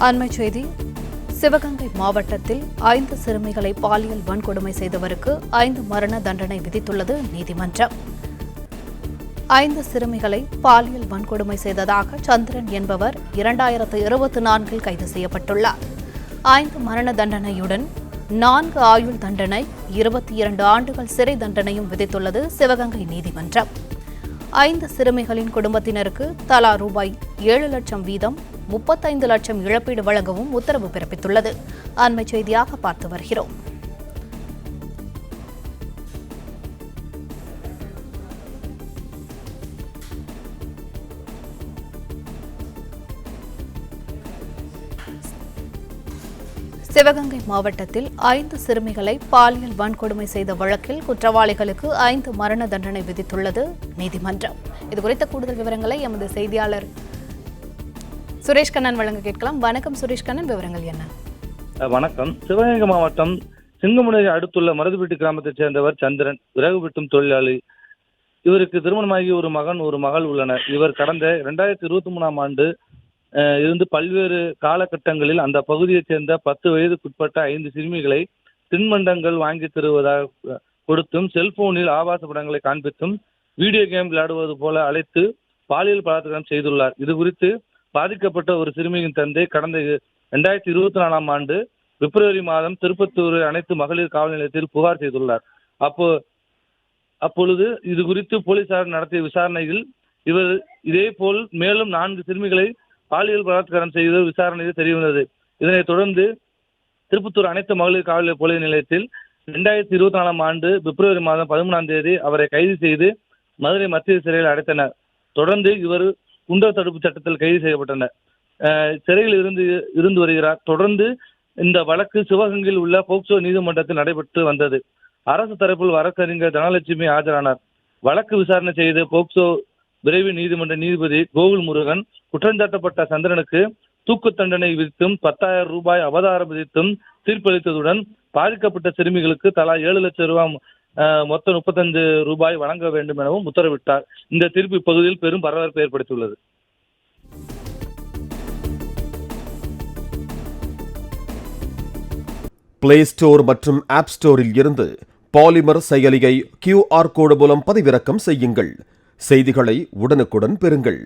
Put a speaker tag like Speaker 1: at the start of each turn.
Speaker 1: அண்மைச் செய்தி. சிவகங்கை மாவட்டத்தில் 5 சிறுமிகளை பாலியல் வன்கொடுமை செய்தவருக்கு 5 மரண தண்டனை விதித்துள்ளது நீதிமன்றம். 5 சிறுமிகளை பாலியல் வன்கொடுமை செய்ததாக சந்திரன் என்பவர் 2024 கைது செய்யப்பட்டுள்ளார். 5 மரண தண்டனையுடன் 4 ஆயுள் தண்டனை, 22 ஆண்டுகள் சிறை தண்டனையும் விதித்துள்ளது சிவகங்கை நீதிமன்றம். 5 சிறுமிகளின் குடும்பத்தினருக்கு தலா ரூபாய் 7 லட்சம் வீதம் 35 லட்சம் இழப்பீடு வழங்கவும் உத்தரவு பிறப்பித்துள்ளது. அண்மைச் செய்தியாக பார்த்து வருகிறோம். சிவகங்கை மாவட்டத்தில் 5 சிறுமிகளை பாலியல் வன்கொடுமை செய்த வழக்கில் குற்றவாளிகளுக்கு 5 மரண தண்டனை விதித்துள்ளது நீதிமன்றம். இதுகுறித்த கூடுதல் விவரங்களை எமது செய்தியாளர் சுரேஷ் கண்ணன் வழங்க கேட்கலாம். வணக்கம் சுரேஷ் கண்ணன், விவரங்கள் என்ன?
Speaker 2: வணக்கம். சிவகங்கை மாவட்டம் சிங்கமுனையை அடுத்துள்ள மருதுப்பட்டி கிராமத்தைச் சேர்ந்தவர் சந்திரன். விறகு வெட்டும் தொழிலாளி. இவருக்கு திருமணமாகி ஒரு மகன் ஒரு மகள் உள்ளனர். இவர் கடந்த 2023 ஆண்டு இருந்து பல்வேறு காலகட்டங்களில் அந்த பகுதியைச் சேர்ந்த 10 வயதுக்குட்பட்ட 5 சிறுமிகளை தின்பண்டங்கள் வாங்கி தருவதாக கொடுத்தும், செல்போனில் ஆபாச படங்களை காண்பித்தும், வீடியோ கேம் விளையாடுவது போல அழைத்து பாலியல் பலாத்காரம் செய்துள்ளார். இது குறித்து பாதிக்கப்பட்ட ஒரு சிறுமியின் தந்தை கடந்த 2024 ஆண்டு பிப்ரவரி மாதம் திருப்பத்தூர் அனைத்து மகளிர் காவல் நிலையத்தில் புகார் செய்துள்ளார். அப்பொழுது இது குறித்து போலீசார் நடத்திய விசாரணையில் இவர் இதேபோல் மேலும் 4 சிறுமிகளை பாலியல் பலாத்காரம் செய்து விசாரணையில் தெரியவந்தது. இதனைத் தொடர்ந்து திருப்பத்தூர் அனைத்து மகளிர் காவல் போலீஸ் நிலையத்தில் 2024 ஆண்டு பிப்ரவரி மாதம் 13ஆம் தேதி அவரை கைது செய்து மதுரை மத்திய சிறையில் அடைத்தனர். தொடர்ந்து இவர் குண்டர் தடுப்பு சட்டத்தில் கைது செய்யப்பட்டனர். சிறையில் இருந்து வருகிறார். தொடர்ந்து இந்த வழக்கு சிவகங்கையில் உள்ள போக்சோ நீதிமன்றத்தில் நடைபெற்று வந்தது. அரசு தரப்பில் வழக்கறிஞர் தனலட்சுமி ஆஜரானார். வழக்கு விசாரணை செய்த போக்சோ விரைவு நீதிமன்ற நீதிபதி கோகுல் முருகன் குற்றஞ்சாட்டப்பட்ட சந்திரனுக்கு தூக்கு தண்டனை விதித்தும் 10,000 ரூபாய் அபதாரம் விதித்தும் தீர்ப்பளித்ததுடன் பாதிக்கப்பட்ட சிறுமிகளுக்கு தலா 7 லட்சம் ரூபாய் மொத்தம் 35 ரூபாய் வழங்க வேண்டும் எனவும் உத்தரவிட்டார். இந்த தீர்ப்பு இப்பகுதியில் பெரும் பரபரப்பை ஏற்படுத்தியுள்ளது.
Speaker 3: பிளே ஸ்டோர் மற்றும் ஆப் ஸ்டோரில் இருந்து பாலிமர் செயலியை QR கோடு மூலம் பதிவிறக்கம் செய்யுங்கள். செய்திகளை உடனுக்குடன் பெறுங்கள்.